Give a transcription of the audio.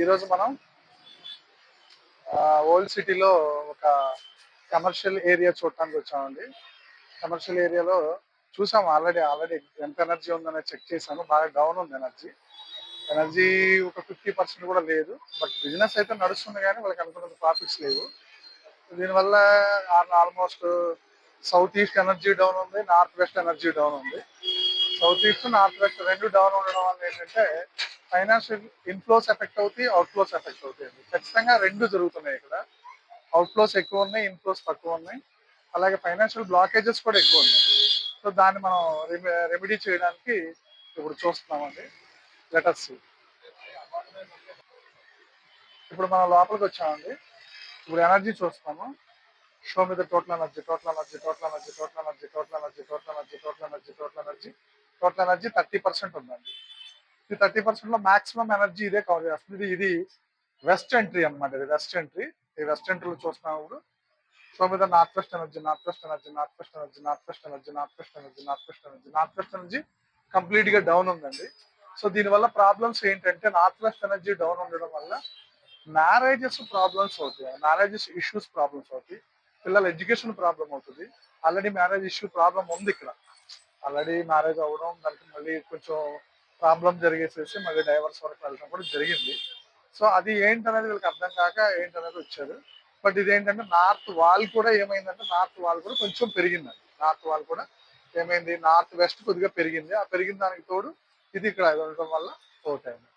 ఈరోజు మనం ఓల్డ్ సిటీలో ఒక కమర్షియల్ ఏరియా చూడటానికి వచ్చామండి. కమర్షియల్ ఏరియాలో చూసాము ఆల్రెడీ ఎంత ఎనర్జీ ఉందనేది చెక్ చేశాను. బాగా డౌన్ ఉంది ఎనర్జీ. ఎనర్జీ ఒక 50% కూడా లేదు. బట్ బిజినెస్ అయితే నడుస్తుంది కానీ వాళ్ళకి అనుకున్నంత ప్రాఫిట్స్ లేవు. దీనివల్ల almost south east energy down ఉంది, నార్త్ వెస్ట్ ఎనర్జీ డౌన్ ఉంది. సౌత్ ఈస్ట్, నార్త్ వెస్ట్ రెండు డౌన్ ఉండడం వల్ల ఏంటంటే ఫైనాన్షియల్ ఇన్ఫ్లోస్ ఎఫెక్ట్ అవుతాయి, అవుట్ఫ్లోస్ ఎఫెక్ట్ అవుతాయండి. ఖచ్చితంగా రెండు జరుగుతున్నాయి ఇక్కడ. అవుట్ఫ్లోస్ ఎక్కువ ఉన్నాయి, ఇన్ఫ్లోస్ తక్కువ ఉన్నాయి. అలాగే ఫైనాన్షియల్ బ్లాకేజెస్ కూడా ఎక్కువ ఉన్నాయి. సో దాన్ని మనం రెమెడీ చేయడానికి ఇప్పుడు చూస్తున్నామండి. లెటర్స్ ఇప్పుడు మనం లోపలికి వచ్చామండి. ఇప్పుడు ఎనర్జీ చూస్తాము. షో మీద టోటల్ ఎనర్జీ 30% ఉందండి. ఈ 30% లో మాక్సిమం ఎనర్జీ ఇదే కవర్ చేస్తుంది. ఇది వెస్ట్ ఎంట్రీ అనమాట. ఇది వెస్ట్ ఎంట్రీ. ఈ వెస్ట్ ఎంట్రీలో చూస్తున్నప్పుడు సో మీద నార్త్ వెస్ట్ ఎనర్జీ కంప్లీట్ గా డౌన్ ఉందండి. సో దీనివల్ల ప్రాబ్లమ్స్ ఏంటంటే నార్త్ వెస్ట్ ఎనర్జీ డౌన్ ఉండడం వల్ల మ్యారేజెస్ ప్రాబ్లమ్స్ అవుతాయి, మ్యారేజెస్ ఇష్యూస్ ప్రాబ్లమ్స్ అవుతాయి, పిల్లల ఎడ్యుకేషన్ ప్రాబ్లం అవుతుంది. ఆల్రెడీ మ్యారేజ్ ఇష్యూ ప్రాబ్లం ఉంది ఇక్కడ. ఆల్రెడీ మ్యారేజ్ అవ్వడం, దానికి మళ్ళీ కొంచెం ప్రాబ్లం జరిగేసేసి మళ్ళీ డైవర్స్ వరకు వెళ్ళడం కూడా జరిగింది. సో అది ఏంటనేది వీళ్ళకి అర్థం కాక ఏంటనేది వచ్చారు. బట్ ఇదేంటంటే నార్త్ వాల్ కూడా ఏమైందంటే నార్త్ వాల్ కూడా కొంచెం పెరిగిందండి. నార్త్ వాల్ కూడా ఏమైంది, నార్త్ వెస్ట్ కొద్దిగా పెరిగింది. ఆ పెరిగిన దానికి తోడు ఇది ఇక్కడ ఉండటం వల్ల అవుతాయండి.